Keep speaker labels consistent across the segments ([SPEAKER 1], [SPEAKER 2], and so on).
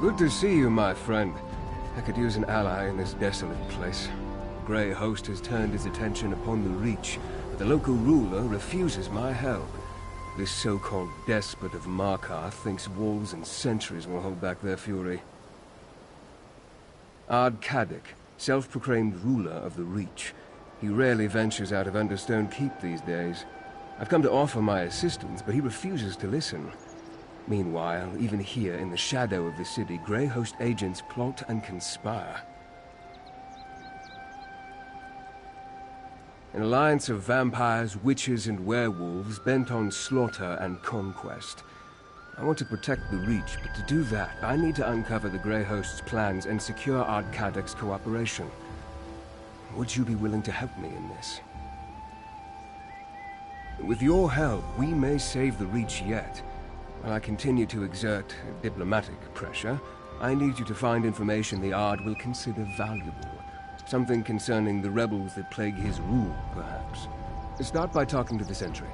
[SPEAKER 1] Good to see you, my friend. I could use an ally in this desolate place. The Grey Host has turned his attention upon the Reach, but the local ruler refuses my help. This so-called despot of Markarth thinks walls and sentries will hold back their fury. Ard-Kadok, self-proclaimed ruler of the Reach. He rarely ventures out of Understone Keep these days. I've come to offer my assistance, but he refuses to listen. Meanwhile, even here in the shadow of the city, Grey Host agents plot and conspire. An alliance of vampires, witches, and werewolves bent on slaughter and conquest. I want to protect the Reach, but to do that, I need to uncover the Grey Host's plans and secure Ard-Kadok's cooperation. Would you be willing to help me in this? With your help, we may save the Reach yet. While I continue to exert diplomatic pressure, I need you to find information the Ard will consider valuable. Something concerning the rebels that plague his rule, perhaps. Start by talking to the Sentry.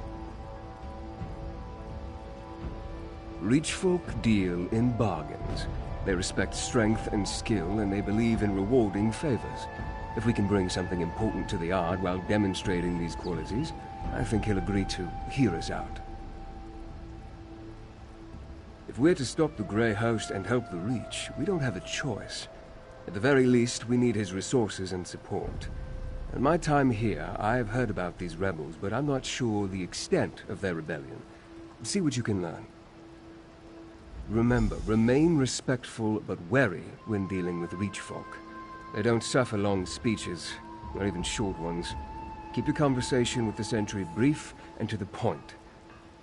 [SPEAKER 1] Reach folk deal in bargains. They respect strength and skill, and they believe in rewarding favors. If we can bring something important to the Ard while demonstrating these qualities, I think he'll agree to hear us out. If we're to stop the Grey Host and help the Reach, we don't have a choice. At the very least, we need his resources and support. In my time here, I have heard about these rebels, but I'm not sure the extent of their rebellion. See what you can learn. Remember, remain respectful but wary when dealing with Reach folk. They don't suffer long speeches, or even short ones. Keep your conversation with the Sentry brief and to the point.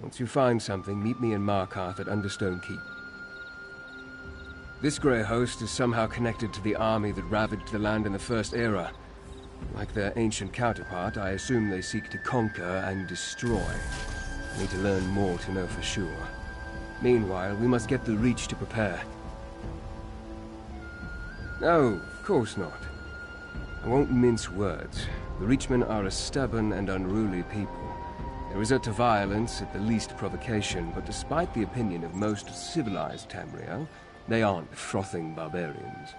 [SPEAKER 1] Once you find something, meet me in Markarth at Understone Keep. This Grey Host is somehow connected to the army that ravaged the land in the First Era. Like their ancient counterpart, I assume they seek to conquer and destroy. I need to learn more to know for sure. Meanwhile, we must get the Reach to prepare. No, of course not. I won't mince words. The Reachmen are a stubborn and unruly people. They resort to violence at the least provocation, but despite the opinion of most civilized Tamriel, they aren't frothing barbarians.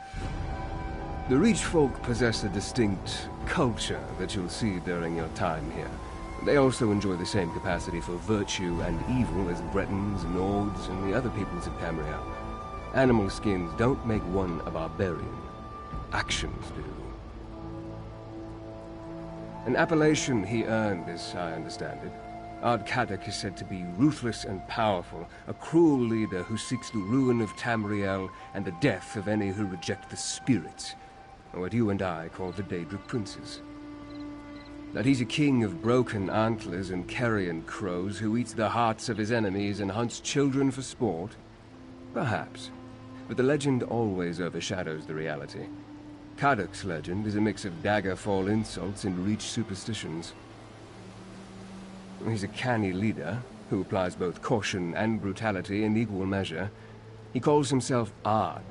[SPEAKER 1] The Reach folk possess a distinct culture that you'll see during your time here. They also enjoy the same capacity for virtue and evil as Bretons, Nords, and the other peoples of Tamriel. Animal skins don't make one a barbarian. Actions do. An appellation he earned, as I understand it. Ard-Kadok is said to be ruthless and powerful, a cruel leader who seeks the ruin of Tamriel and the death of any who reject the spirits, or what you and I call the Daedric Princes. That he's a king of broken antlers and carrion crows who eats the hearts of his enemies and hunts children for sport? Perhaps. But the legend always overshadows the reality. Kadok's legend is a mix of Daggerfall insults and Reach superstitions. He's a canny leader, who applies both caution and brutality in equal measure. He calls himself Ard,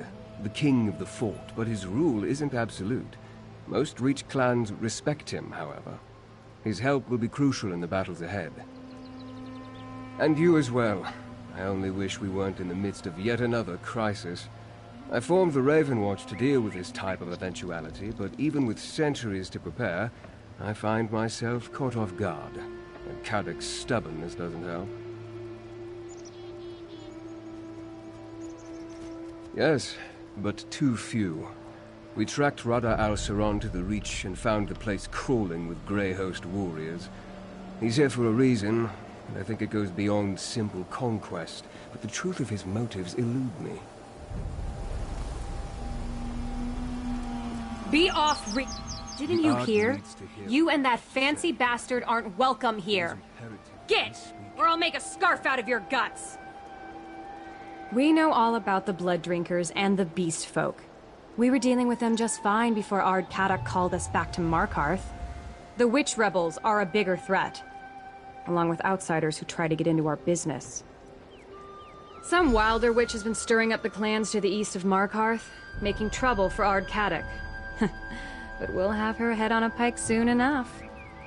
[SPEAKER 1] the king of the fort, but his rule isn't absolute. Most Reach clans respect him, however. His help will be crucial in the battles ahead. And you as well. I only wish we weren't in the midst of yet another crisis. I formed the Raven Watch to deal with this type of eventuality, but even with centuries to prepare, I find myself caught off guard. And Kadok's stubbornness doesn't help. Yes, but too few. We tracked Rada al-Saron to the Reach and found the place crawling with Grey Host warriors. He's here for a reason, and I think it goes beyond simple conquest, but the truth of his motives elude me.
[SPEAKER 2] Be off, Didn't you hear? You and that fancy bastard aren't welcome here. Get! Or I'll make a scarf out of your guts!
[SPEAKER 3] We know all about the Blood Drinkers and the Beast Folk. We were dealing with them just fine before Ard-Kadok called us back to Markarth. The Witch Rebels are a bigger threat, along with outsiders who try to get into our business. Some wilder witch has been stirring up the clans to the east of Markarth, making trouble for Ard-Kadok. But we'll have her head on a pike soon enough.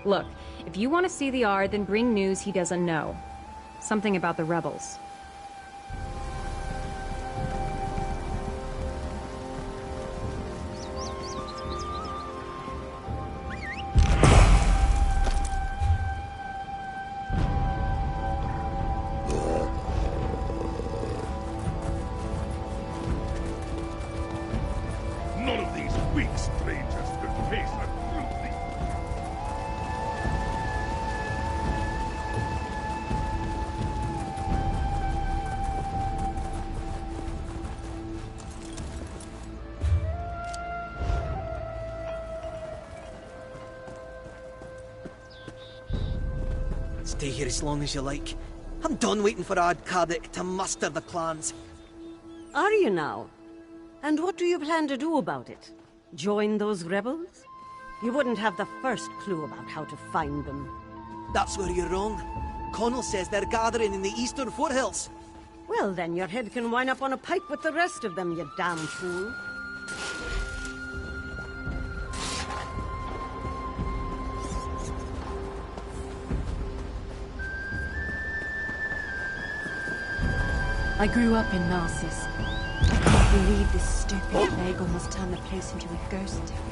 [SPEAKER 3] Look, if you want to see the Ard, then bring news he doesn't know. Something about the rebels.
[SPEAKER 4] stay here as long as you like. I'm done waiting for Ardkadek to muster the clans.
[SPEAKER 5] Are you now? And what do you plan to do about it? Join those rebels? You wouldn't have the first clue about how to find them.
[SPEAKER 4] That's where you're wrong. Connell says they're gathering in the eastern foothills.
[SPEAKER 5] Well, then your head can wind up on a pike with the rest of them, you damn fool.
[SPEAKER 3] I grew up in Narcissus. I can't believe this stupid plague almost turned the place into a ghost town.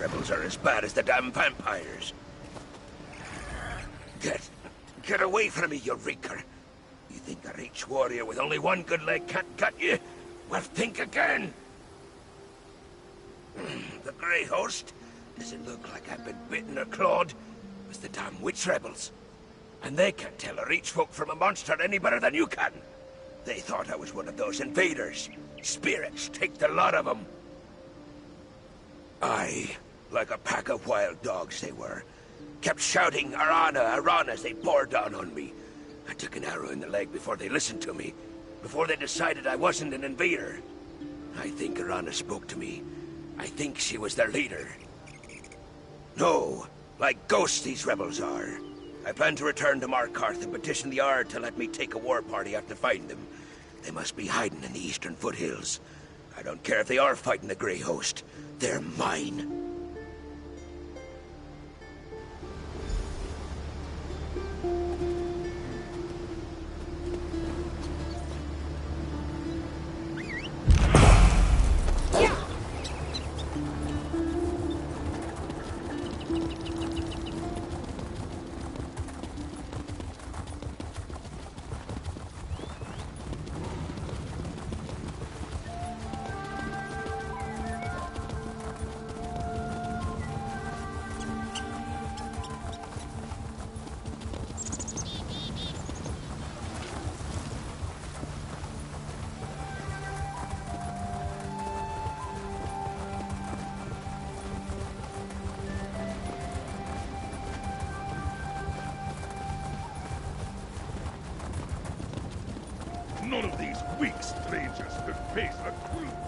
[SPEAKER 6] Rebels are as bad as the damn vampires. Get away from me, you reeker. You think a Reach warrior with only one good leg can't cut you? Well, think again. The Grey Host? Does it look like I've been bitten or clawed? It was the damn witch rebels. And they can't tell a Reach folk from a monster any better than you can. They thought I was one of those invaders. Spirits, take the lot of them. Aye. Like a pack of wild dogs they were. Kept shouting, Arana, Arana, as they bore down on me. I took an arrow in the leg before they listened to me. Before they decided I wasn't an invader. I think Arana spoke to me. I think she was their leader. No, like ghosts these rebels are. I plan to return to Markarth and petition the Ard to let me take a war party out to find them. They must be hiding in the eastern foothills. I don't care if they are fighting the Grey Host. They're mine.
[SPEAKER 7] None of these weak strangers could face a cruelty.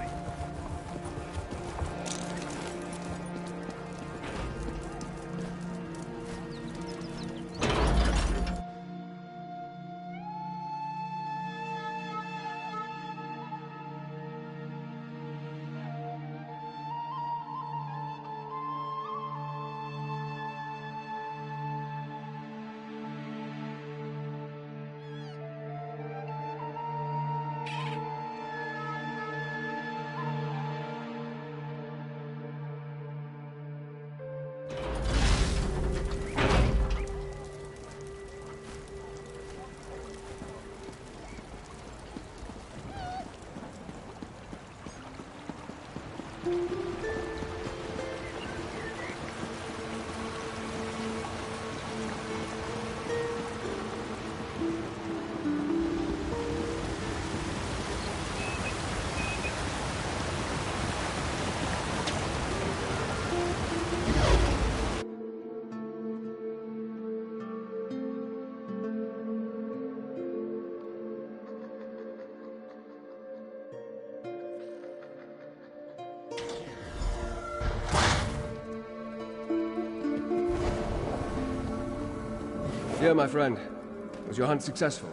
[SPEAKER 1] Here, my friend. Was your hunt successful?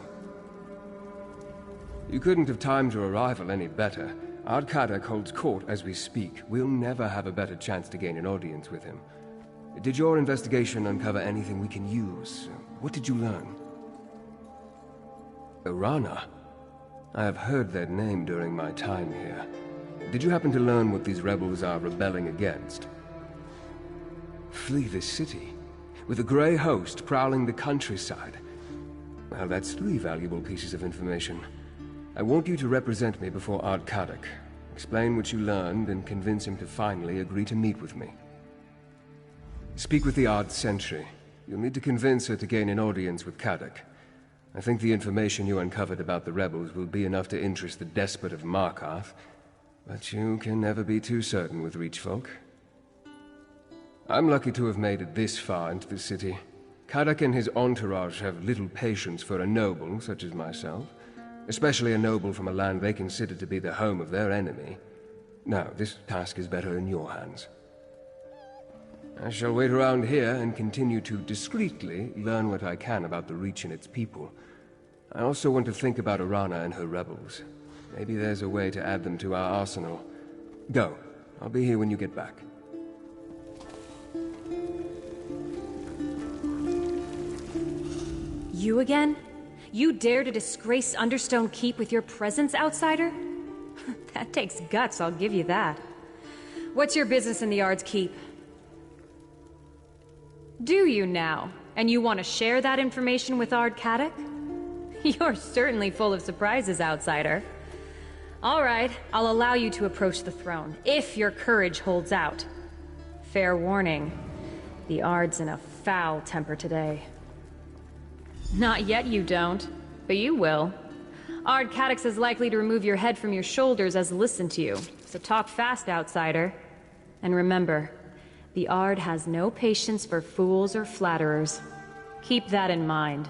[SPEAKER 1] You couldn't have timed your arrival any better. Ardkadak holds court as we speak. We'll never have a better chance to gain an audience with him. Did your investigation uncover anything we can use? What did you learn? Orana? I have heard that name during my time here. Did you happen to learn what these rebels are rebelling against? Flee this city? With a grey host prowling the countryside? Well, that's 3 valuable pieces of information. I want you to represent me before Ardkadak. Explain what you learned and convince him to finally agree to meet with me. Speak with the Ard Sentry. You'll need to convince her to gain an audience with Kadak. I think the information you uncovered about the rebels will be enough to interest the despot of Markarth, but you can never be too certain with Reach folk. I'm lucky to have made it this far into the city. Kadak and his entourage have little patience for a noble such as myself, especially a noble from a land they consider to be the home of their enemy. Now, this task is better in your hands. I shall wait around here and continue to discreetly learn what I can about the Reach and its people. I also want to think about Orana and her rebels. Maybe there's a way to add them to our arsenal. Go. I'll be here when you get back.
[SPEAKER 3] You again? You dare to disgrace Understone Keep with your presence, outsider? That takes guts, I'll give you that. What's your business in the Ard's Keep? Do you now? And you want to share that information with Ardkadak? You're certainly full of surprises, outsider. All right, I'll allow you to approach the throne, if your courage holds out. Fair warning, the Ard's in a foul temper today. Not yet you don't, but you will. Ardkadak's as likely to remove your head from your shoulders as listen to you, so talk fast, outsider. And remember, the Ard has no patience for fools or flatterers. Keep that in mind.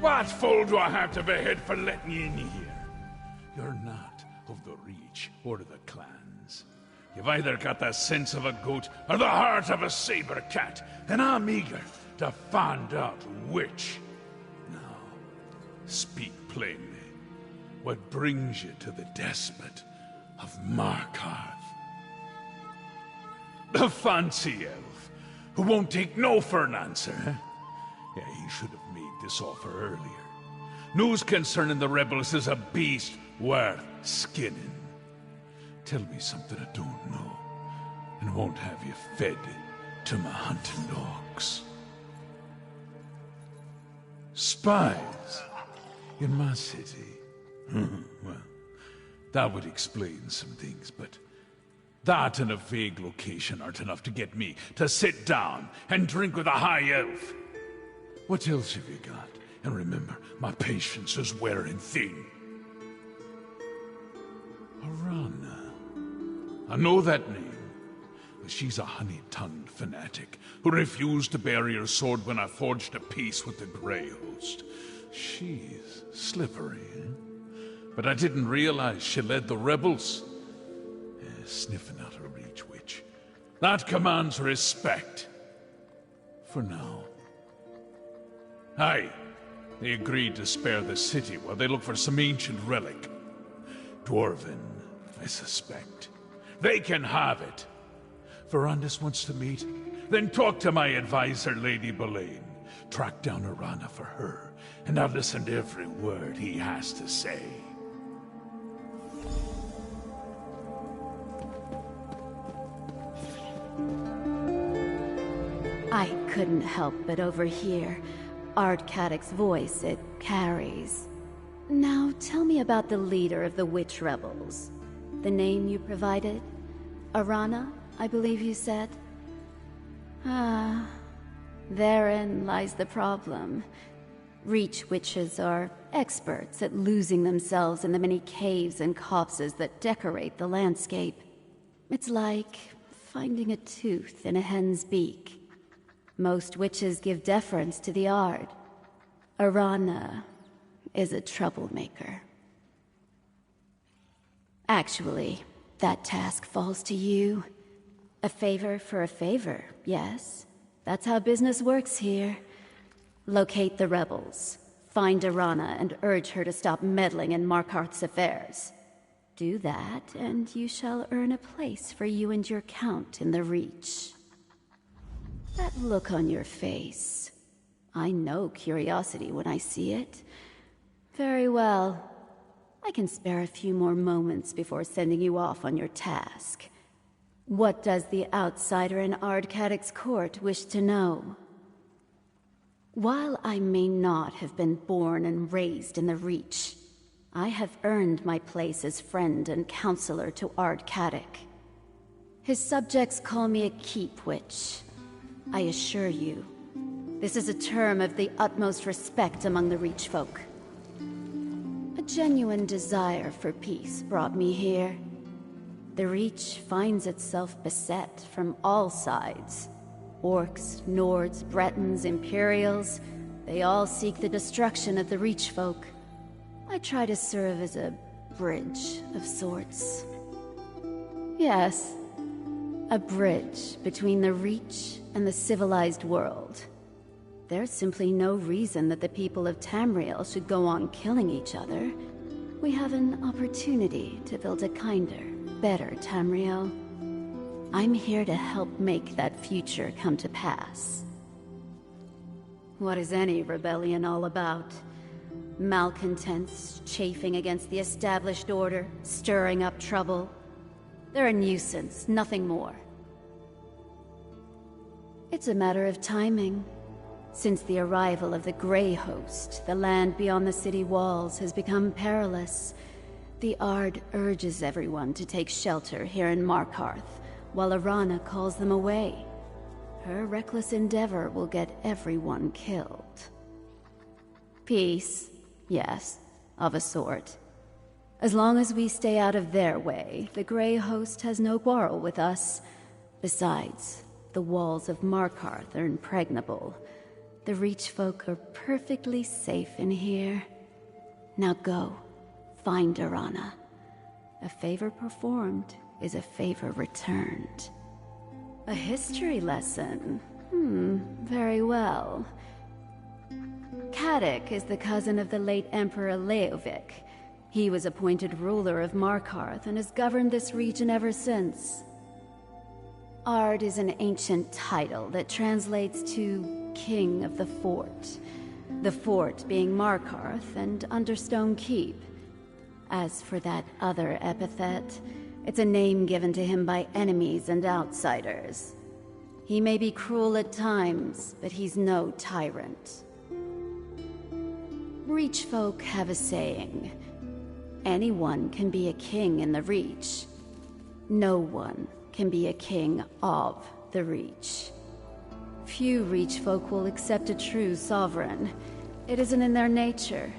[SPEAKER 7] What fool do I have to behead for letting you in here? You're not of the Reach or the clans. You've either got the sense of a goat or the heart of a saber cat, and I'm eager to find out which. Now, speak plainly. What brings you to the despot of Markarth? The fancy elf, who won't take no for an answer, huh? Yeah, he should have made this offer earlier. News concerning the rebels is a beast worth skinning. Tell me something I don't know, and won't have you fed to my hunting dogs. Spies in my city? Well, that would explain some things, but that and a vague location aren't enough to get me to sit down and drink with a high elf. What else have you got? And remember, my patience is wearing thin. Orana. I know that name. But she's a honey-tongued fanatic who refused to bury her sword when I forged a peace with the Grey Host. She's slippery, eh? But I didn't realize she led the rebels. Sniffing out a Reach witch. That commands respect. For now. Aye, they agreed to spare the city while they look for some ancient relic. Dwarven, I suspect. They can have it. Verandis wants to meet? Then talk to my advisor, Lady Boleyn. Track down Orana for her, and I'll listen to every word he has to say.
[SPEAKER 8] I couldn't help but overhear Ardkadic's voice. It carries. Now, tell me about the leader of the witch rebels. The name you provided? Arana, I believe you said? Ah, therein lies the problem. Reach witches are experts at losing themselves in the many caves and copses that decorate the landscape. It's like finding a tooth in a hen's beak. Most witches give deference to the Ard. Arana is a troublemaker. Actually, that task falls to you. A favor for a favor, yes. That's how business works here. Locate the rebels, find Arana, and urge her to stop meddling in Markarth's affairs. Do that, and you shall earn a place for you and your count in the Reach. That look on your face. I know curiosity when I see it. Very well. I can spare a few more moments before sending you off on your task. What does the outsider in Ardkadic's court wish to know? While I may not have been born and raised in the Reach, I have earned my place as friend and counselor to Ardkadic. His subjects call me a keep witch. I assure you, this is a term of the utmost respect among the Reach folk. A genuine desire for peace brought me here. The Reach finds itself beset from all sides. Orcs, Nords, Bretons, Imperials, they all seek the destruction of the Reach folk. I try to serve as a bridge of sorts. Yes, a bridge between the Reach and the civilized world. There's simply no reason that the people of Tamriel should go on killing each other. We have an opportunity to build a kinder, better Tamriel. I'm here to help make that future come to pass. What is any rebellion all about? Malcontents chafing against the established order, stirring up trouble. They're a nuisance, nothing more. It's a matter of timing. Since the arrival of the Grey Host, the land beyond the city walls has become perilous. The Ard urges everyone to take shelter here in Markarth, while Arana calls them away. Her reckless endeavor will get everyone killed. Peace, yes, of a sort. As long as we stay out of their way, the Grey Host has no quarrel with us. Besides, the walls of Markarth are impregnable. The Reach folk are perfectly safe in here. Now go, find Arana. A favor performed is a favor returned. A history lesson? Very well. Kadic is the cousin of the late Emperor Leovic. He was appointed ruler of Markarth and has governed this region ever since. Ard is an ancient title that translates to King of the Fort. The fort being Markarth and Understone Keep. As for that other epithet, it's a name given to him by enemies and outsiders. He may be cruel at times, but he's no tyrant. Reach folk have a saying. Anyone can be a king in the Reach. No one can be a king of the Reach. Few Reach folk will accept a true sovereign. It isn't in their nature.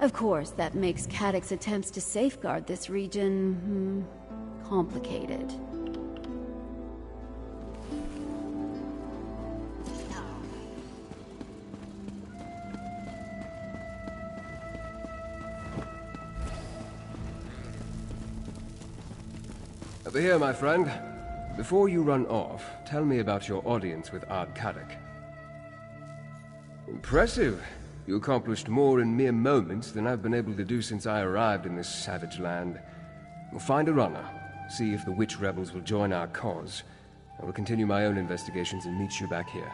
[SPEAKER 8] Of course, that makes Kadic's attempts to safeguard this region, complicated.
[SPEAKER 1] Over here, my friend. Before you run off, tell me about your audience with Ardkadic. Impressive. You accomplished more in mere moments than I've been able to do since I arrived in this savage land. We'll find Arana, see if the witch rebels will join our cause. I will continue my own investigations and meet you back here.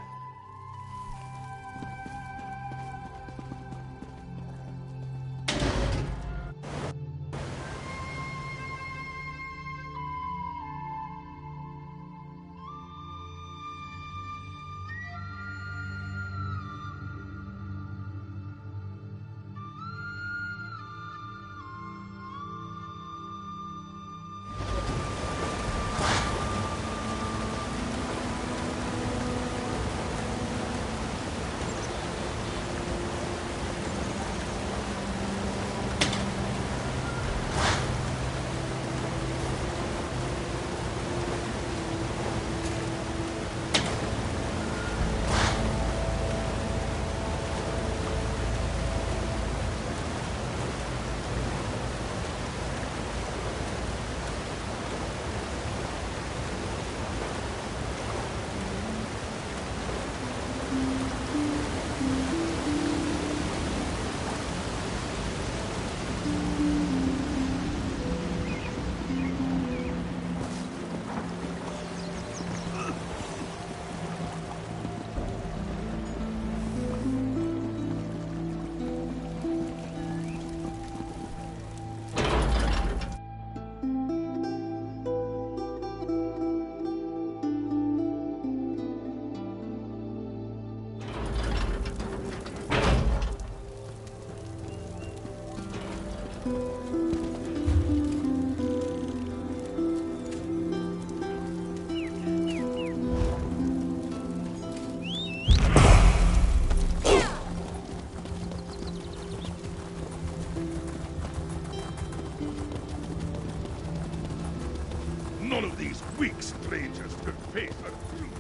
[SPEAKER 7] None of these weak strangers could face a truly.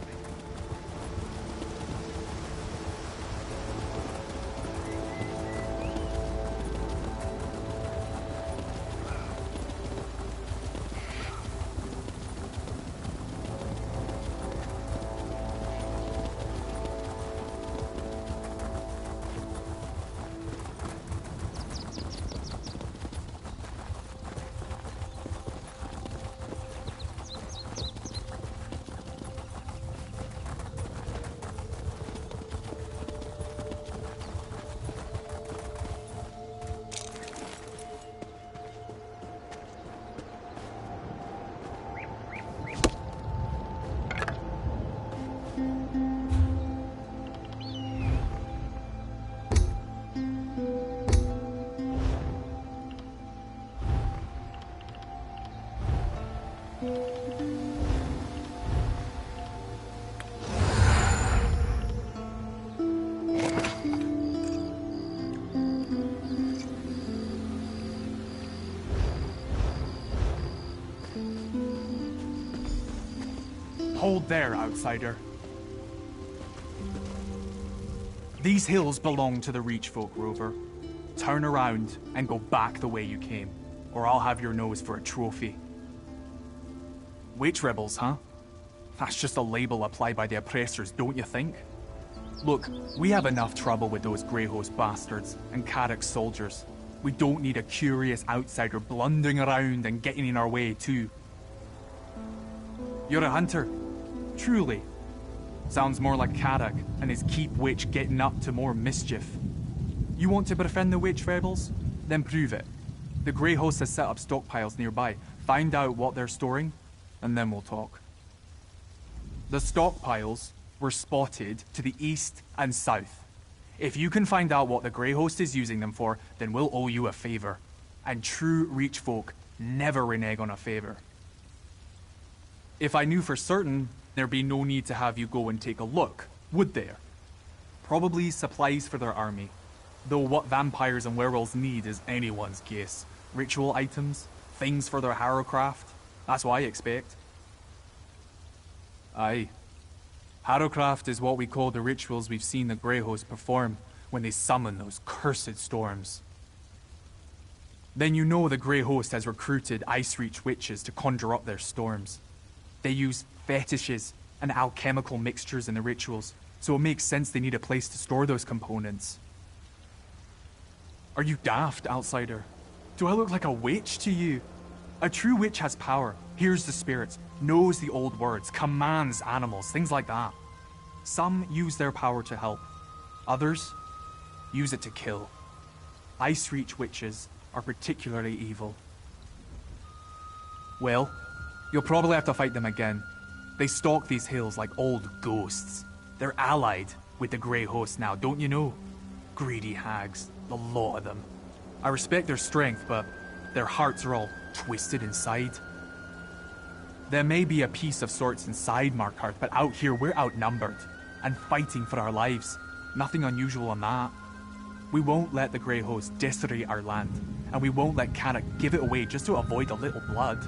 [SPEAKER 9] Hold there, outsider. These hills belong to the Reach folk, Rover. Turn around and go back the way you came, or I'll have your nose for a trophy. Witch rebels, huh? That's just a label applied by the oppressors, don't you think? Look, we have enough trouble with those Grey Host bastards and Carrick's soldiers. We don't need a curious outsider blundering around and getting in our way, too. You're a hunter. Truly. Sounds more like Carrick and his keep witch getting up to more mischief. You want to befriend the witch rebels? Then prove it. The Grey Host has set up stockpiles nearby. Find out what they're storing, and then we'll talk. The stockpiles were spotted to the east and south. If you can find out what the Grey Host is using them for, then we'll owe you a favor. And true Reach folk never renege on a favor. If I knew for certain, there'd be no need to have you go and take a look, would there? Probably supplies for their army. Though what vampires and werewolves need is anyone's guess. Ritual items, things for their harrowcraft. That's what I expect. Aye. Harrowcraft is what we call the rituals we've seen the Grey Host perform when they summon those cursed storms. Then you know the Grey Host has recruited Ice Reach witches to conjure up their storms. They use fetishes and alchemical mixtures in the rituals, so it makes sense they need a place to store those components. Are you daft, outsider? Do I look like a witch to you? A true witch has power, hears the spirits, knows the old words, commands animals, things like that. Some use their power to help. Others use it to kill. Ice Reach witches are particularly evil. Well, you'll probably have to fight them again. They stalk these hills like old ghosts. They're allied with the Grey Host now, don't you know? Greedy hags, the lot of them. I respect their strength, but their hearts are all twisted inside. There may be a peace of sorts inside Markarth, but out here we're outnumbered and fighting for our lives. Nothing unusual on that. We won't let the Grey Host desecrate our land, and we won't let Carrick give it away just to avoid a little blood.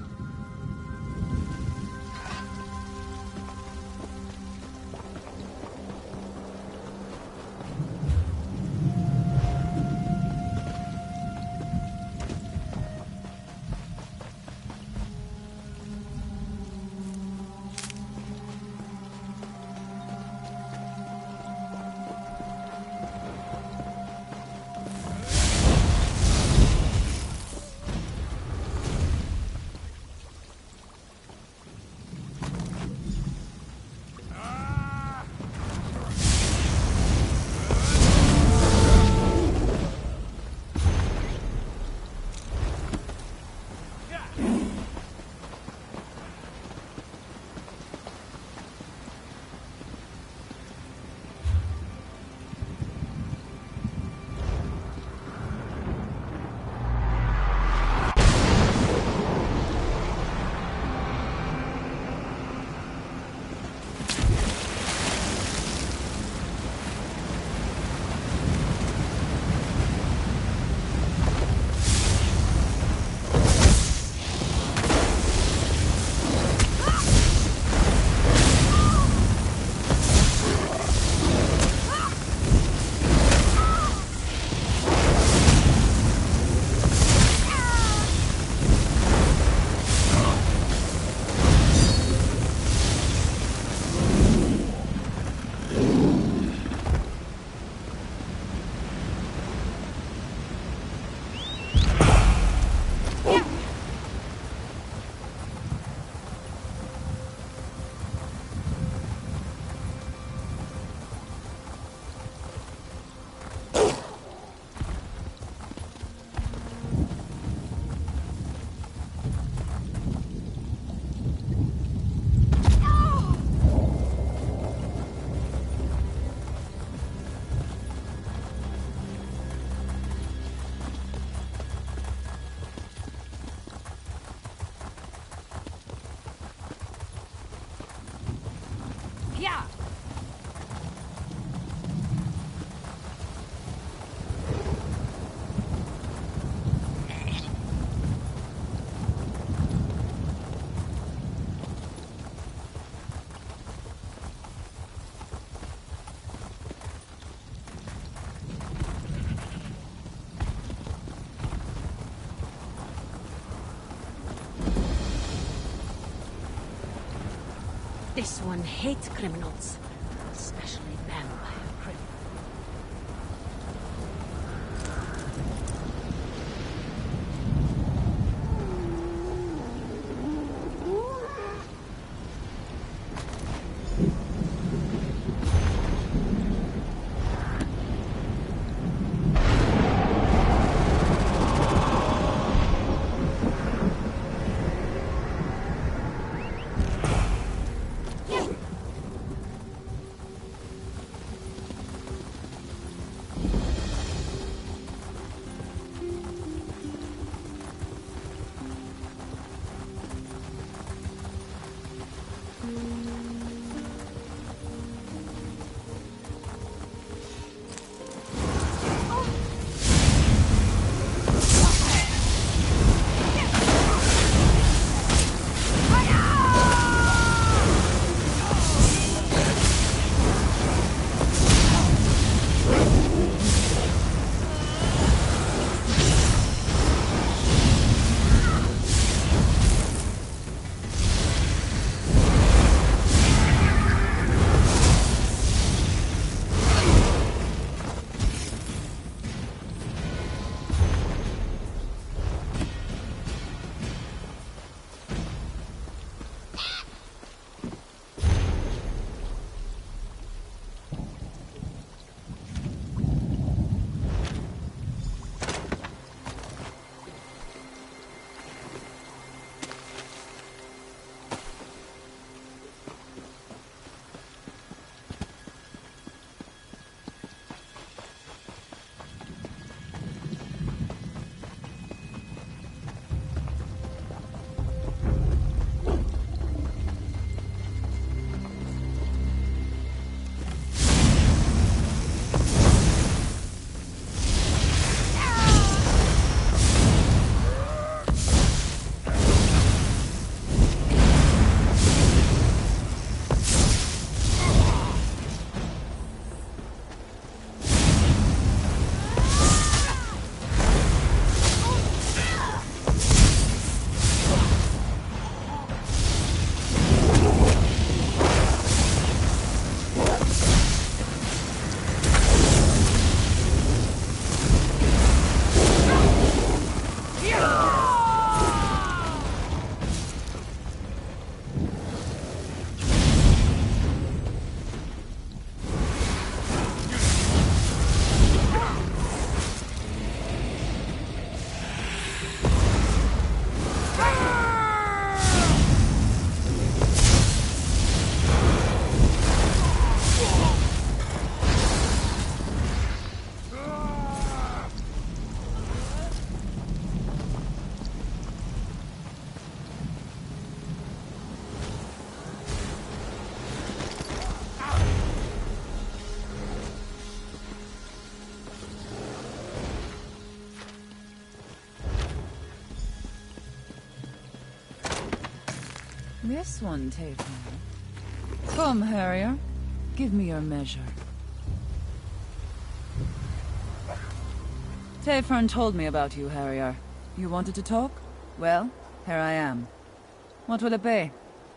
[SPEAKER 5] This one hates criminals, especially vampire criminals.
[SPEAKER 10] This one, Tayfern. Come, Harrier. Give me your measure. Tayfern told me about you, Harrier. You wanted to talk? Well, here I am. What will it be?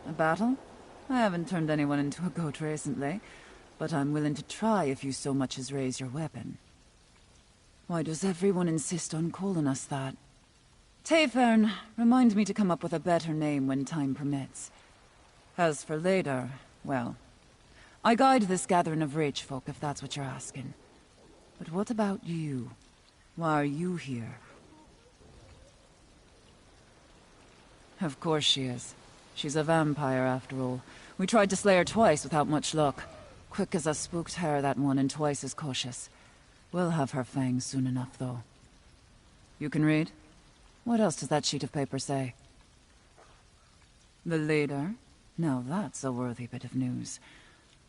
[SPEAKER 10] A battle? I haven't turned anyone into a goat recently, but I'm willing to try if you so much as raise your weapon. Why does everyone insist on calling us that? Tayfern, remind me to come up with a better name when time permits. As for later, well, I guide this gathering of rich folk if that's what you're asking. But what about you? Why are you here? Of course she is. She's a vampire, after all. We tried to slay her twice without much luck. Quick as a spooked hare, that one, and twice as cautious. We'll have her fangs soon enough, though. You can read? What else does that sheet of paper say? The leader? Now that's a worthy bit of news.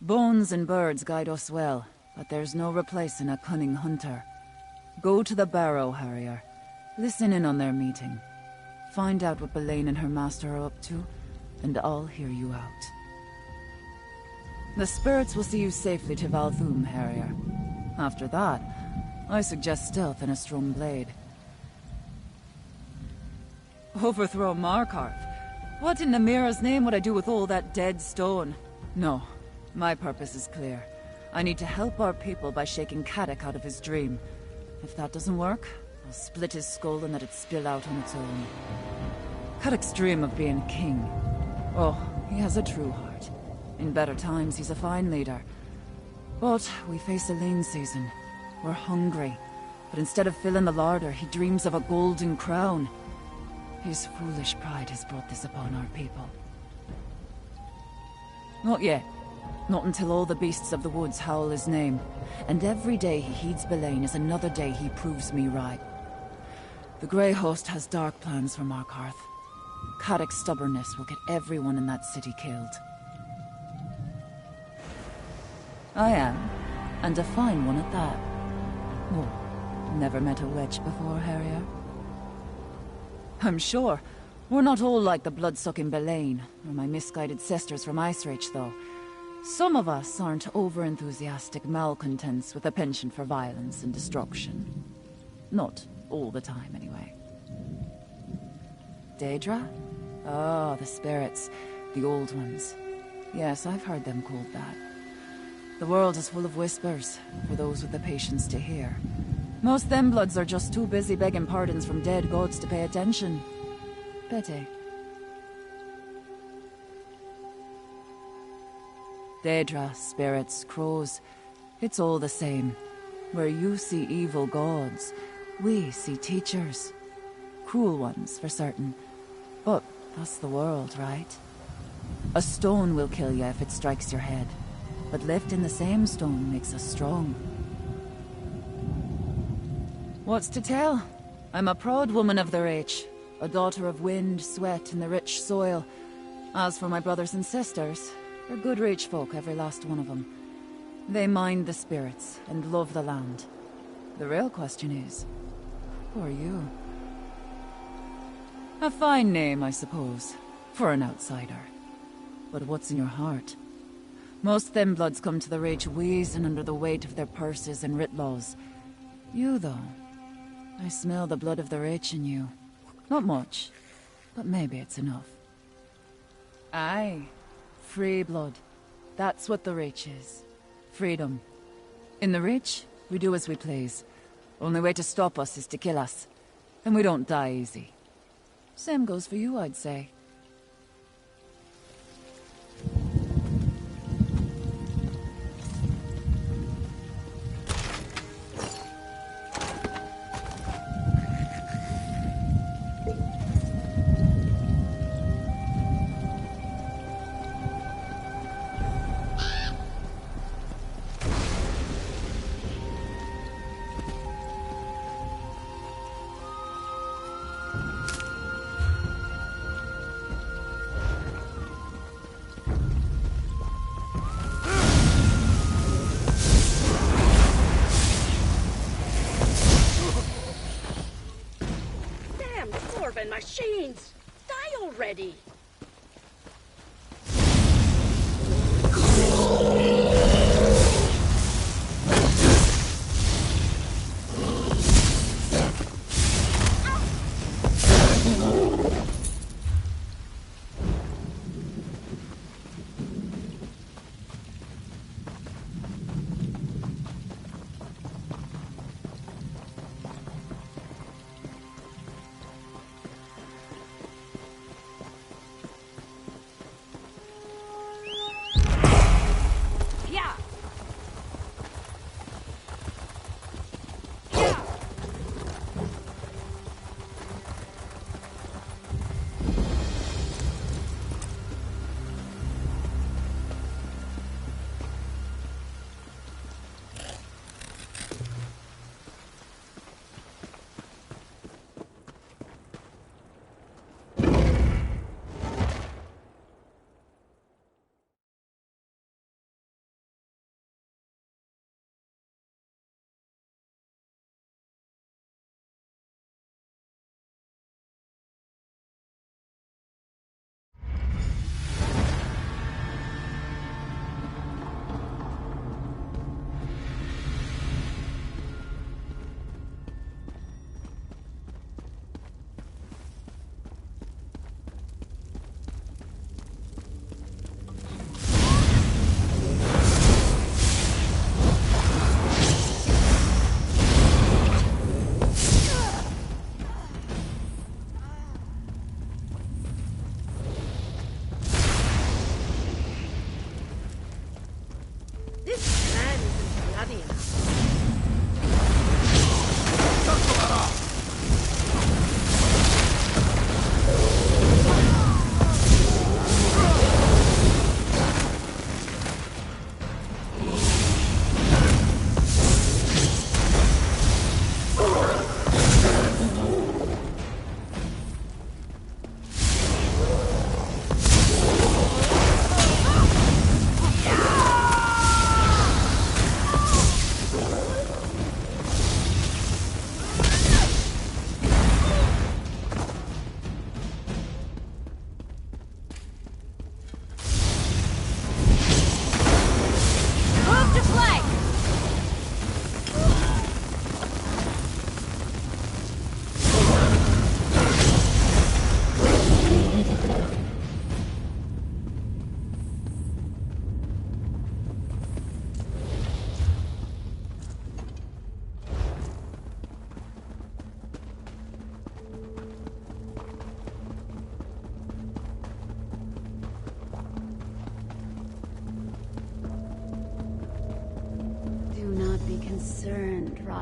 [SPEAKER 10] Bones and birds guide us well, but there's no replacing a cunning hunter. Go to the barrow, Harrier. Listen in on their meeting. Find out what Belaine and her master are up to, and I'll hear you out. The spirits will see you safely to Valthum, Harrier. After that, I suggest stealth and a strong blade. Overthrow Markarth? What in the mirror's name would I do with all that dead stone? No, my purpose is clear. I need to help our people by shaking Kadok out of his dream. If that doesn't work, I'll split his skull and let it spill out on its own. Kadok's dream of being king. Oh, he has a true heart. In better times, he's a fine leader. But we face a lean season. We're hungry. But instead of filling the larder, he dreams of a golden crown. His foolish pride has brought this upon our people. Not yet. Not until all the beasts of the woods howl his name. And every day he heeds Belain is another day he proves me right. The Grey Host has dark plans for Markarth. Kadok's stubbornness will get everyone in that city killed. I am, and a fine one at that. Oh, never met a witch before, Harrier? I'm sure. We're not all like the blood-sucking Belain, or my misguided sisters from Icereach, though. Some of us aren't over-enthusiastic malcontents with a penchant for violence and destruction. Not all the time, anyway. Daedra? Ah, the spirits. The old ones. Yes, I've heard them called that. The world is full of whispers, for those with the patience to hear. Most them bloods are just too busy begging pardons from dead gods to pay attention. Pity. Daedra, spirits, crows, it's all the same. Where you see evil gods, we see teachers. Cruel ones, for certain. But that's the world, right? A stone will kill you if it strikes your head. But lifting the same stone makes us strong. What's to tell? I'm a proud woman of the Reach, a daughter of wind, sweat, and the rich soil. As for my brothers and sisters, they're good Reach folk, every last one of them. They mind the spirits and love the land. The real question is, who are you? A fine name, I suppose, for an outsider. But what's in your heart? Most them bloods come to the Reach wheezing under the weight of their purses and writ laws. You, though, I smell the blood of the Reach in you. Not much, but maybe it's enough. Aye, free blood. That's what the Reach is. Freedom. In the Reach, we do as we please. Only way to stop us is to kill us. And we don't die easy. Same goes for you, I'd say.
[SPEAKER 11] Machines! Die already!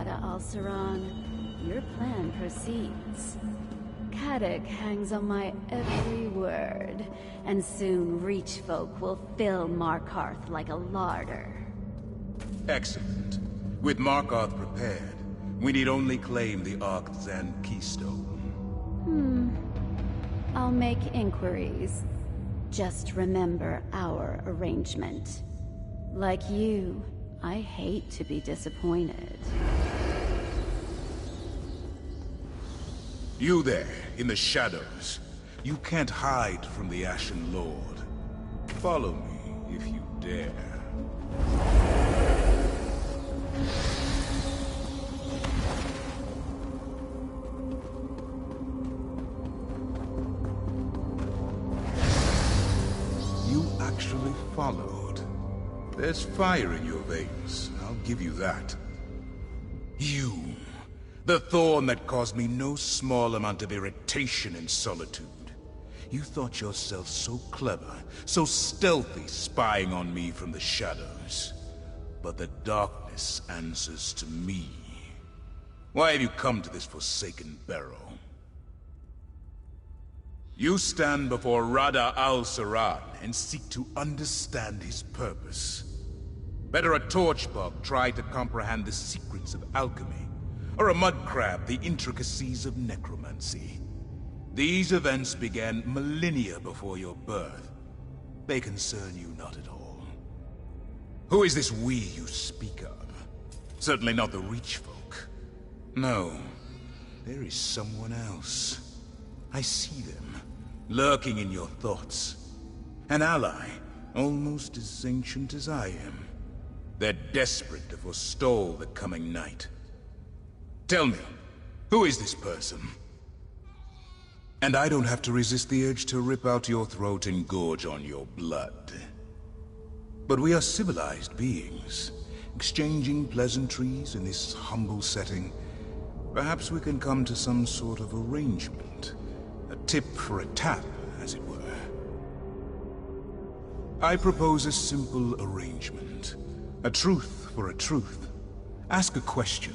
[SPEAKER 8] Rada al-Saran. Your plan proceeds. Kadok hangs on my every word, and soon Reach folk will fill Markarth like a larder.
[SPEAKER 12] Excellent. With Markarth prepared, we need only claim the Arctzan keystone.
[SPEAKER 8] I'll make inquiries. Just remember our arrangement. Like you, I hate to be disappointed.
[SPEAKER 12] You there, in the shadows. You can't hide from the Ashen Lord. Follow me, if you dare. You actually followed. There's fire in your veins, I'll give you that. You, the thorn that caused me no small amount of irritation and solitude. You thought yourself so clever, so stealthy, spying on me from the shadows. But the darkness answers to me. Why have you come to this forsaken barrow? You stand before Rada al-Saran and seek to understand his purpose. Better a torchbug try to comprehend the secrets of alchemy, or a mudcrab the intricacies of necromancy. These events began millennia before your birth. They concern you not at all. Who is this we you speak of? Certainly not the Reach folk. No, there is someone else. I see them, lurking in your thoughts. An ally, almost as ancient as I am. They're desperate to forestall the coming night. Tell me, who is this person? And I don't have to resist the urge to rip out your throat and gorge on your blood. But we are civilized beings, exchanging pleasantries in this humble setting. Perhaps we can come to some sort of arrangement. A tip for a tap, as it were. I propose a simple arrangement. A truth for a truth. Ask a question.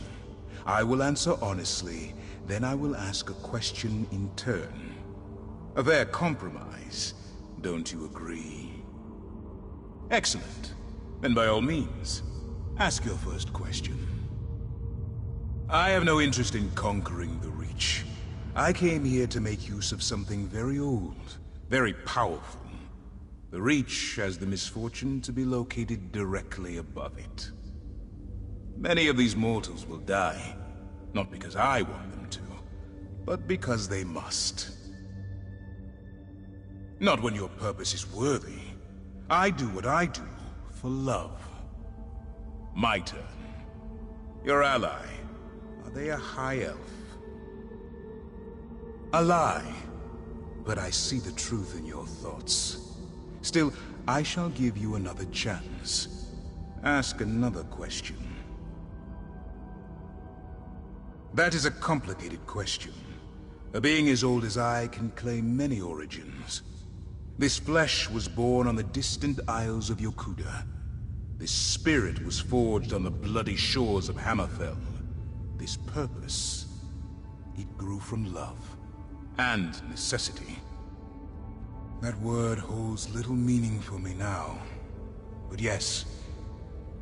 [SPEAKER 12] I will answer honestly, then I will ask a question in turn. A fair compromise, don't you agree? Excellent. Then by all means, ask your first question. I have no interest in conquering the Reach. I came here to make use of something very old, very powerful. The Reach has the misfortune to be located directly above it. Many of these mortals will die, not because I want them to, but because they must. Not when your purpose is worthy. I do what I do for love. My turn. Your ally, are they a high elf? A lie, but I see the truth in your thoughts. Still, I shall give you another chance. Ask another question. That is a complicated question. A being as old as I can claim many origins. This flesh was born on the distant isles of Yokuda. This spirit was forged on the bloody shores of Hammerfell. This purpose, it grew from love and necessity. That word holds little meaning for me now. But yes,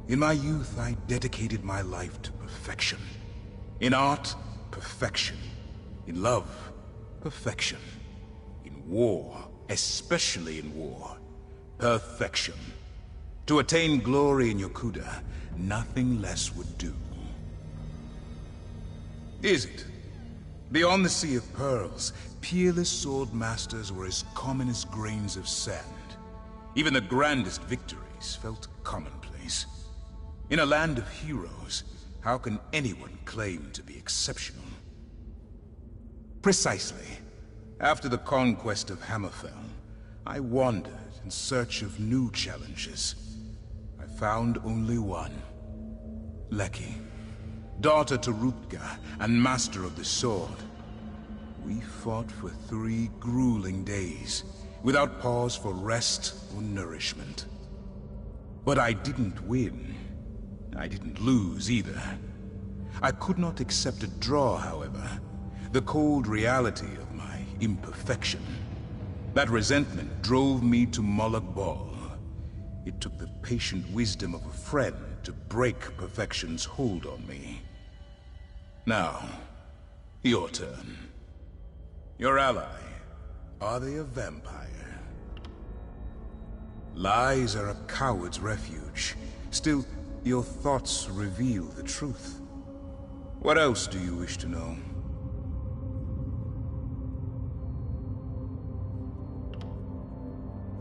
[SPEAKER 12] in my youth I dedicated my life to perfection. In art, perfection. In love, perfection. In war, especially in war, perfection. To attain glory in Yokuda, nothing less would do. Is it? Beyond the Sea of Pearls, peerless sword masters were as common as grains of sand. Even the grandest victories felt commonplace. In a land of heroes, how can anyone claim to be exceptional? Precisely. After the conquest of Hammerfell, I wandered in search of new challenges. I found only one. Leki, daughter to Rutga and master of the sword. We fought for 3 grueling days, without pause for rest or nourishment. But I didn't win. I didn't lose either. I could not accept a draw, however. The cold reality of my imperfection. That resentment drove me to Moloch Ball. It took the patient wisdom of a friend to break perfection's hold on me. Now, your turn. Your ally, are they a vampire? Lies are a coward's refuge. Still, your thoughts reveal the truth. What else do you wish to know?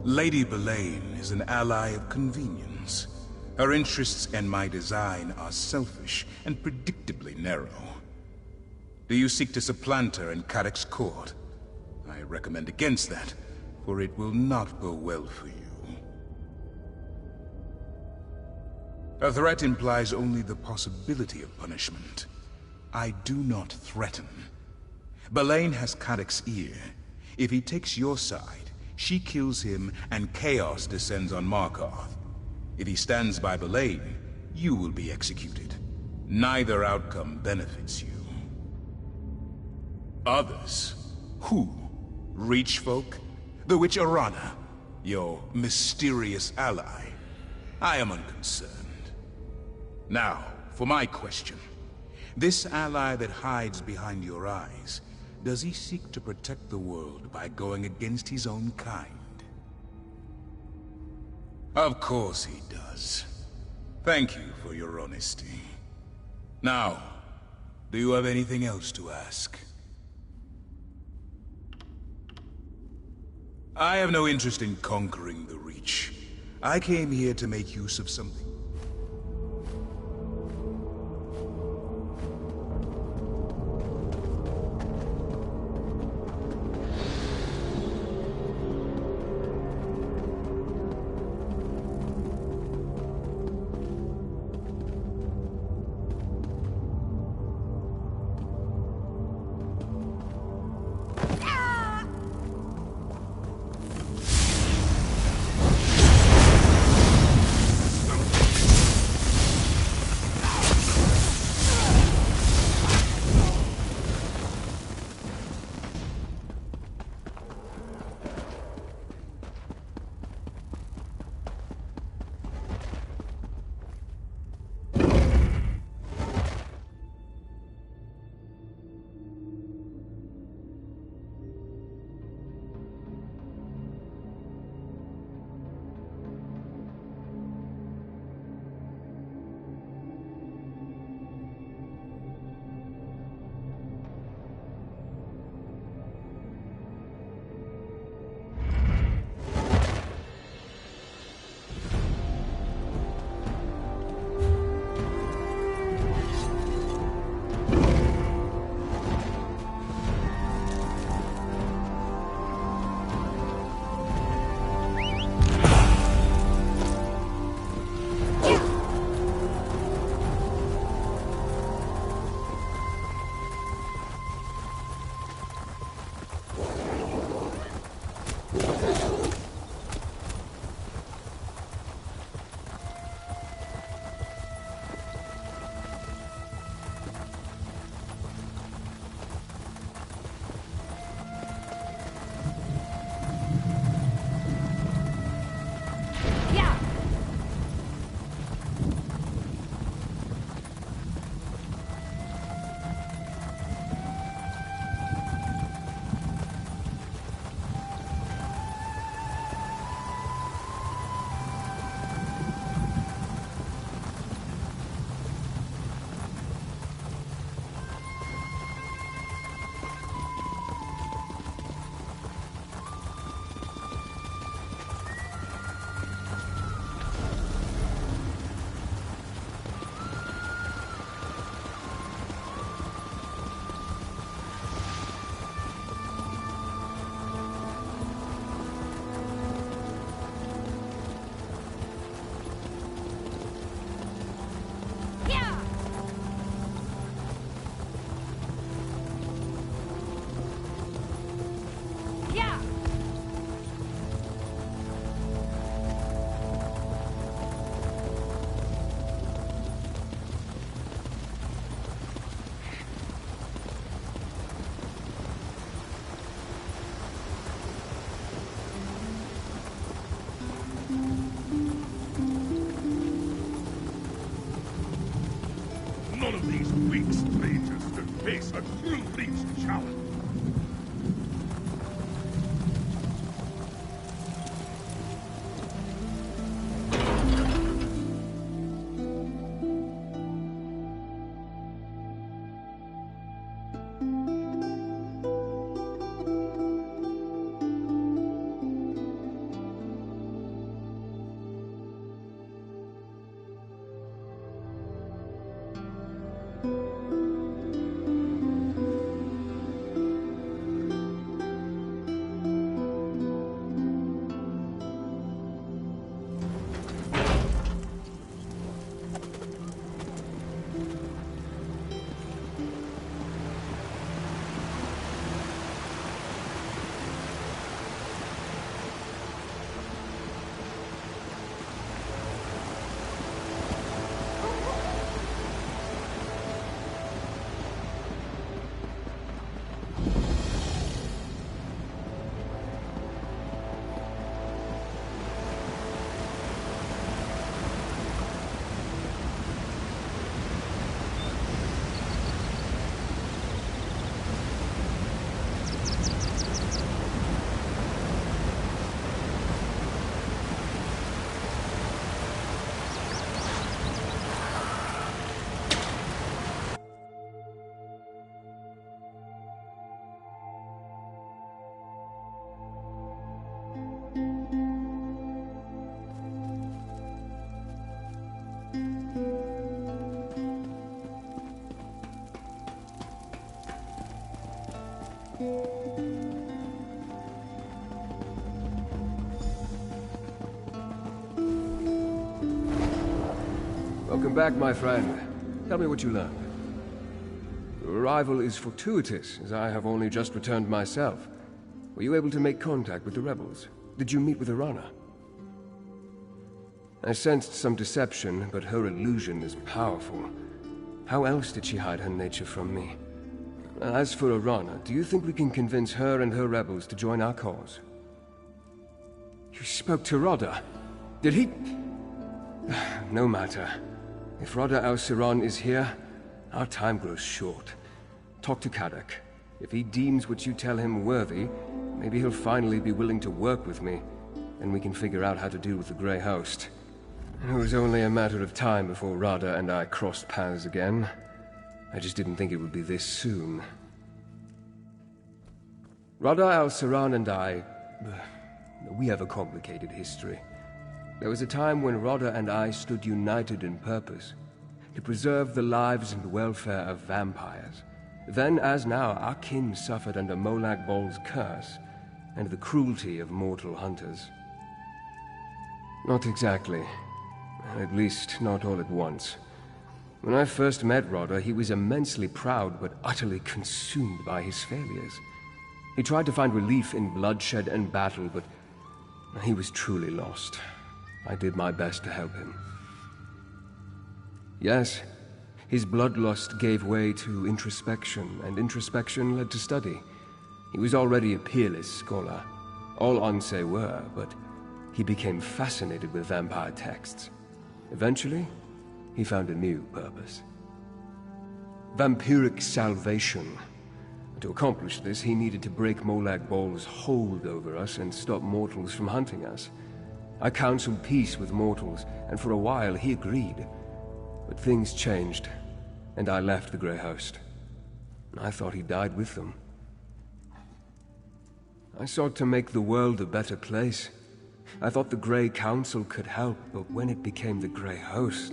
[SPEAKER 12] Lady Belaine is an ally of convenience. Her interests and my design are selfish and predictably narrow. Do you seek to supplant her in Kadok's court? I recommend against that, for it will not go well for you. A threat implies only the possibility of punishment. I do not threaten. Belaine has Kadok's ear. If he takes your side, she kills him and chaos descends on Markarth. If he stands by Belaine, you will be executed. Neither outcome benefits you. Others? Who? Reach folk? The witch Arana? Your mysterious ally? I am unconcerned. Now, for my question. This ally that hides behind your eyes, does he seek to protect the world by going against his own kind? Of course he does. Thank you for your honesty. Now, do you have anything else to ask? I have no interest in conquering the Reach. I came here to make use of something.
[SPEAKER 7] face a full-bleached challenge.
[SPEAKER 1] Welcome back, my friend. Tell me what you learned. Your arrival is fortuitous, as I have only just returned myself. Were you able to make contact with the rebels? Did you meet with Arana? I sensed some deception, but her illusion is powerful. How else did she hide her nature from me? As for Arana, do you think we can convince her and her rebels to join our cause? You spoke to Rodda. Did he... No matter. If Rodda al-Siran is here, our time grows short. Talk to Kadak. If he deems what you tell him worthy, maybe he'll finally be willing to work with me, and we can figure out how to deal with the Grey Host. It was only a matter of time before Rodda and I crossed paths again. I just didn't think it would be this soon. Rodda al-Siran and I... we have a complicated history. There was a time when Rodda and I stood united in purpose, to preserve the lives and welfare of vampires. Then, as now, our kin suffered under Molag Bol's curse, and the cruelty of mortal hunters. Not exactly. At least, not all at once. When I first met Rodda, he was immensely proud but utterly consumed by his failures. He tried to find relief in bloodshed and battle, but he was truly lost. I did my best to help him. Yes, his bloodlust gave way to introspection, and introspection led to study. He was already a peerless scholar. All Onse were, but he became fascinated with vampire texts. Eventually, he found a new purpose. Vampiric salvation. To accomplish this, he needed to break Molag Bol's hold over us and stop mortals from hunting us. I counseled peace with mortals, and for a while he agreed. But things changed, and I left the Grey Host. I thought he died with them. I sought to make the world a better place. I thought the Grey Council could help, but when it became the Grey Host...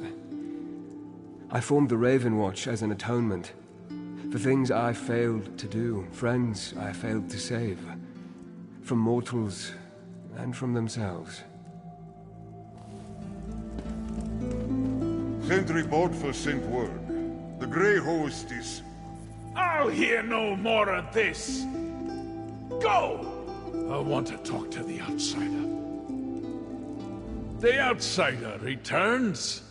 [SPEAKER 1] I formed the Raven Watch as an atonement. For things I failed to do, friends I failed to save. From mortals, and from themselves.
[SPEAKER 13] Sentry Bodful sent word. The Grey Host is...
[SPEAKER 7] I'll hear no more of this! Go! I want to talk to the outsider. The outsider returns?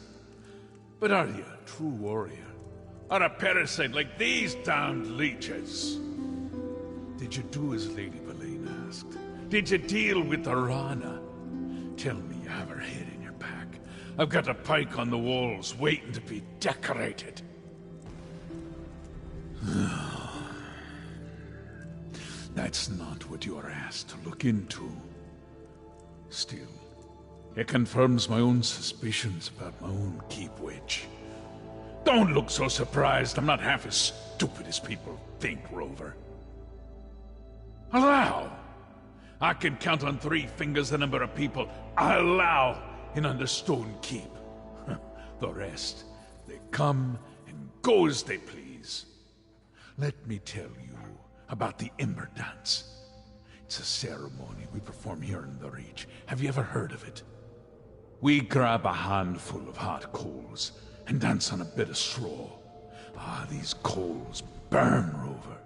[SPEAKER 7] But are you a true warrior? Or a parasite like these damned leeches? Did you do as Lady Boleyn asked? Did you deal with Arana? Tell me you have her head in your pack. I've got a pike on the walls waiting to be decorated. That's not what you are asked to look into. Still, it confirms my own suspicions about my own keep witch. Don't look so surprised. I'm not half as stupid as people think, Rover. Allow. I can count on 3 fingers the number of people I allow in Understone Keep. The rest, they come and go as they please. Let me tell you about the Ember Dance. It's a ceremony we perform here in the Reach. Have you ever heard of it? We grab a handful of hot coals and dance on a bit of straw. Ah, these coals burn, Rover,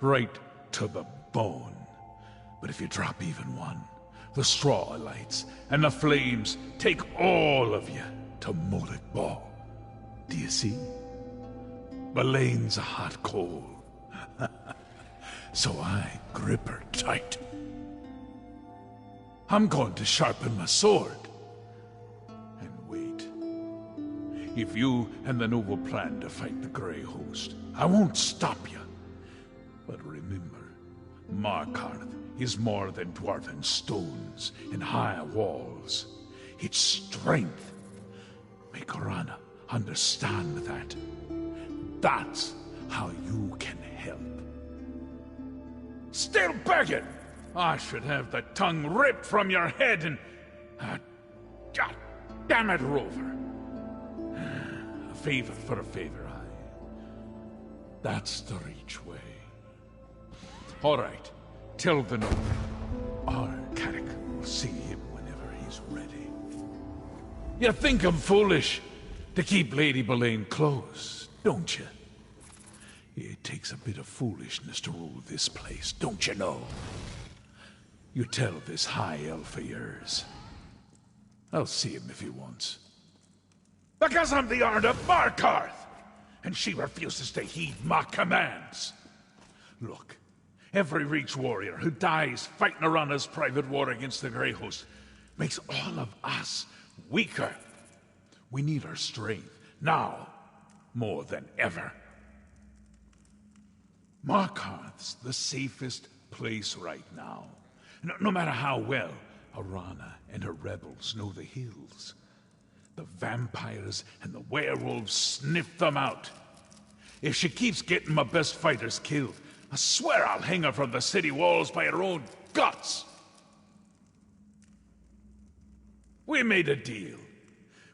[SPEAKER 7] right to the bone. But if you drop even one, the straw lights and the flames take all of you to Molech Ball. Do you see? Belane's a hot coal. So I grip her tight. I'm going to sharpen my sword. And wait. If you and the Noble plan to fight the Grey Host, I won't stop you. But remember, Markarth is more than dwarven stones and high walls. It's strength. Make Arana understand that. That's how you can help. Still begging? I should have the tongue ripped from your head and... God damn it, Rover. A favor for a favor, That's the Reach way. All right, tell the Noble. Our Carrick will see him whenever he's ready. You think I'm foolish to keep Lady Belane close, don't you? It takes a bit of foolishness to rule this place, don't you know? You tell this high elf of yours. I'll see him if he wants. Because I'm the Ard of Markarth, and she refuses to heed my commands. Look, every Reach warrior who dies fighting Arana's private war against the Grey Host makes all of us weaker. We need our strength, now, more than ever. Markarth's the safest place right now. No matter how well Arana and her rebels know the hills. The vampires and the werewolves sniff them out. If she keeps getting my best fighters killed, I swear I'll hang her from the city walls by her own guts. We made a deal.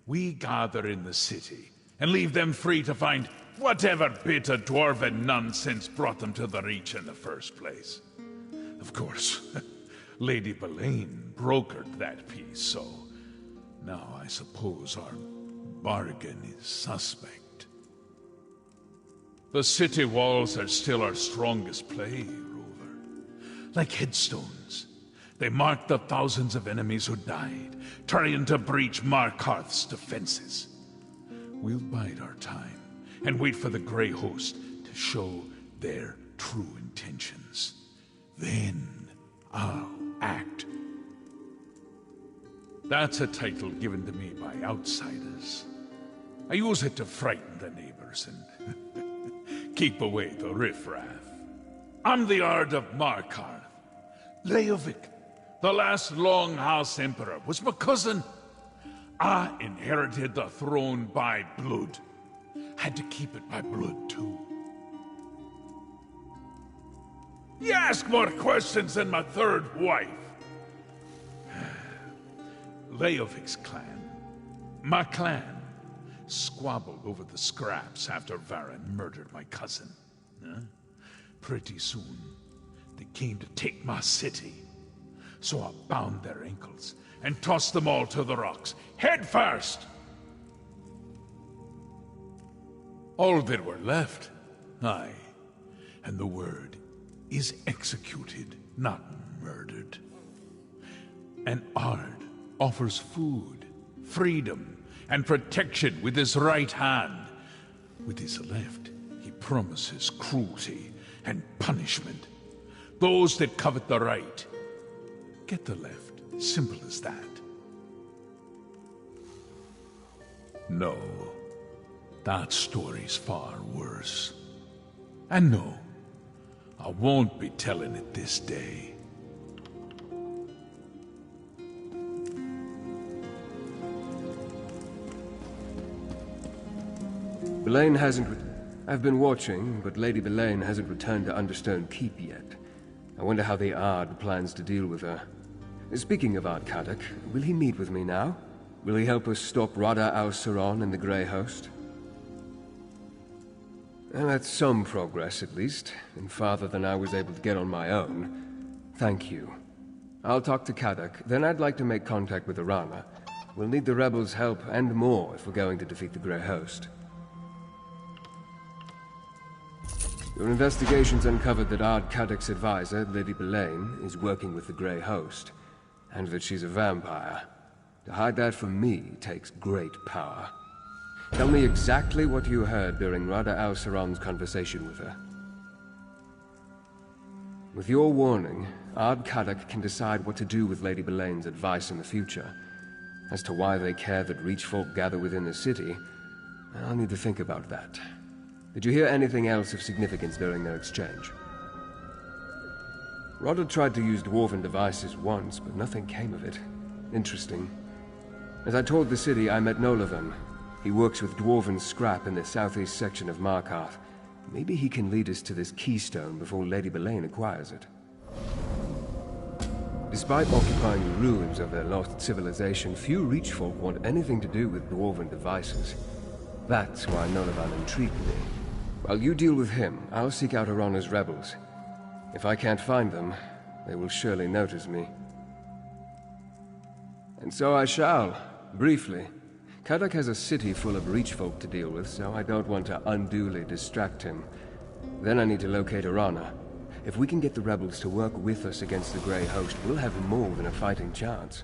[SPEAKER 7] We gather in the city and leave them free to find whatever bit of dwarven nonsense brought them to the Reach in the first place. Of course, Lady Belane brokered that peace, so now I suppose our bargain is suspect. The city walls are still our strongest play, Rover. Like headstones, they mark the thousands of enemies who died, trying to breach Markarth's defenses. We'll bide our time and wait for the Grey Host to show their true intentions. Then I'll act. That's a title given to me by outsiders. I use it to frighten the neighbors and keep away the riffraff. I'm the Ard of Markarth. Leovic, the last Longhouse Emperor, was my cousin. I inherited the throne by blood. Had to keep it by blood, too. You ask more questions than my third wife. Leovic's clan, my clan, squabbled over the scraps after Varen murdered my cousin. Pretty soon, they came to take my city. So I bound their ankles and tossed them all to the rocks, head first. All that were left, aye, and the word is executed, not murdered. An Ard offers food, freedom, and protection with his right hand. With his left, he promises cruelty and punishment. Those that covet the right get the left. Simple as that. No. That story's far worse. And no, I won't be telling it this day.
[SPEAKER 1] Belaine hasn't... I've been watching, but Lady Belaine hasn't returned to Understone Keep yet. I wonder how the Ard plans to deal with her. Speaking of Ard Kadok, will he meet with me now? Will he help us stop Rada al-Saron and the Grey Host? Well, that's some progress, at least, and farther than I was able to get on my own. Thank you. I'll talk to Kadok, then I'd like to make contact with Arana. We'll need the rebels' help and more if we're going to defeat the Grey Host. Your investigations uncovered that Ard Kadok's advisor, Lady Belaine, is working with the Grey Host, and that she's a vampire. To hide that from me takes great power. Tell me exactly what you heard during Rada al-Saron's conversation with her. With your warning, Ard Kadok can decide what to do with Lady Belaine's advice in the future. As to why they care that Reach folk gather within the city, I'll need to think about that. Did you hear anything else of significance during their exchange? Rada tried to use Dwarven devices once, but nothing came of it. Interesting. As I toured the city, I met Nolavan. He works with Dwarven scrap in the southeast section of Markarth. Maybe he can lead us to this keystone before Lady Belaine acquires it. Despite occupying the ruins of their lost civilization, few Reach folk want anything to do with Dwarven devices. That's why Nolavan intrigued me. While you deal with him, I'll seek out Arana's rebels. If I can't find them, they will surely notice me. And so I shall, briefly. Kadok has a city full of Reach folk to deal with, so I don't want to unduly distract him. Then I need to locate Arana. If we can get the rebels to work with us against the Grey Host, we'll have more than a fighting chance.